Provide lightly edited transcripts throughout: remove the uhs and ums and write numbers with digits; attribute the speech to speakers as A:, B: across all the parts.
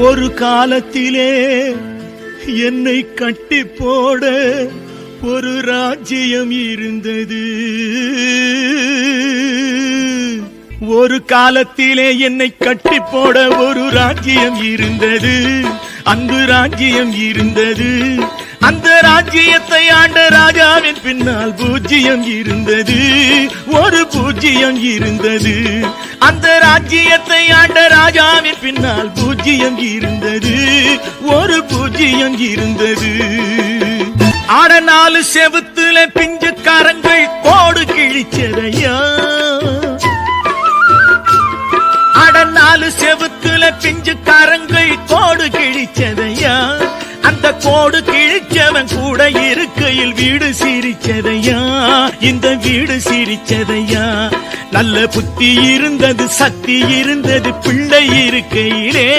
A: ஒரு காலத்திலே என்னை கட்டி போட ஒரு ராஜ்யம் இருந்தது. ஒரு காலத்திலே என்னை கட்டி போட ஒரு ராஜ்யம் இருந்தது. அன்பு ராஜ்யம் இருந்தது. அந்த ராஜ்யத்தை ஆண்ட ராஜாவின் பின்னால் பூஜ்யம் இருந்தது. ஒரு பூஜ்யம் இருந்தது. அந்த ராஜ்யத்தை ஆண்ட ராஜாவின் பின்னால் பூஜ்யம் இருந்தது. ஒரு பூஜ்யம் இருந்தது. ஆட 4 செவுத்துல பிஞ்சுக்காரங்கள் கோடு கிழிச்சதையா. ஆட 4 செவுத்துல பிஞ்சுக்காரங்கள் கோடு கிழிச்சதையா. அந்த கோடு கிழிச்சவன் கூட இருக்கையில் வீடு சிரிச்சதையா. இந்த வீடு சிரிச்சதையா. நல்ல புத்தி இருந்தது, சக்தி இருந்தது பிள்ளை இருக்கையிலே.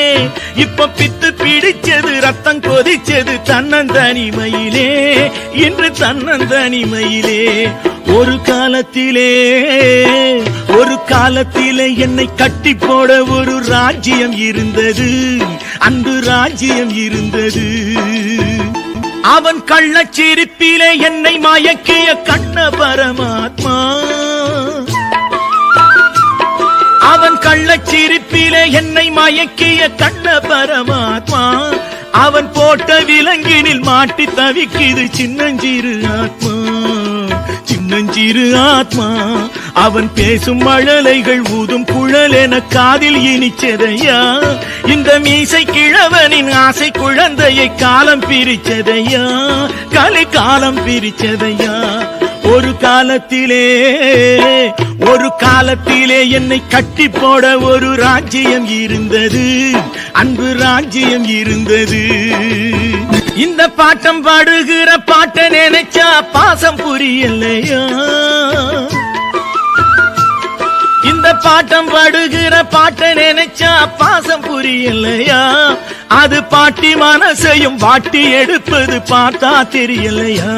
A: இப்ப பித்து பிடிச்சது, ரத்தம் கொதிச்சது தன்னந்தனிமையிலே. இன்று தன்னந்தனிமையிலே. ஒரு காலத்திலே என்னை கட்டி போட ஒரு ராஜ்யம் இருந்தது. அன்பு ராஜ்யம் இருந்தது. அவன் கள்ளச்சிரிப்பிலே என்னை மயக்கிய கண்ண பரமாத்மா. அவன் கள்ளச்சிரிப்பிலே என்னை மயக்கிய கண்ண பரமாத்மா. அவன் போட்ட விலங்கினில் மாட்டி தவிக்குது சின்னஞ்சிறு ஆத்மா. சின்னஞ்சிறு ஆத்மா. அவன் பேசும் மழலைகள் ஊதும் குழல் என காதில் இனிச்சதையா. இந்த மீசை கிழவனின் ஆசை குழந்தையை காலம் பிரிச்சதையா. கலை காலம் பிரிச்சதையா. ஒரு காலத்திலே என்னை கட்டி போட ஒரு ராஜ்யம் இருந்தது. அன்பு ராஜ்யம் இருந்தது. இந்த பாட்டம் பாடுகிற பாட்ட நினைச்சா பாசம் புரியலையா. இந்த பாட்டம் பாடுகிற பாட்ட நினைச்சா பாசம் புரியலையா. அது பாட்டி மனசையும் வாட்டி எடுப்பது பார்த்தா தெரியலையா.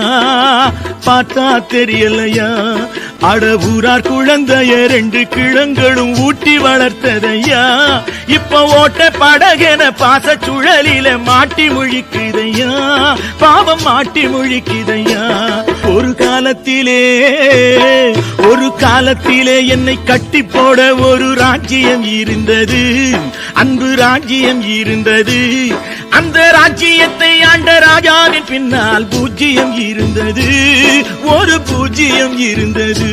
A: பார்த்தா தெரியலையா. அட ஊரார் குழந்தைய 2 கிழங்களும் ஊட்டி வளர்த்ததையா. இப்ப ஓட்ட படகென பாச சுழலில மாட்டி முழிக்குதையா. பாவம் மாட்டி முழிக்குதையா. ஒரு காலத்திலே என்னை கட்டி போட ஒரு ராஜ்யம் இருந்தது. அன்பு ராஜ்யம் இருந்தது. அந்த ராஜ்யத்தை ஆண்ட ராஜாவின் பின்னால் பூஜ்யம் இருந்தது. ஒரு பூஜ்யம் இருந்தது.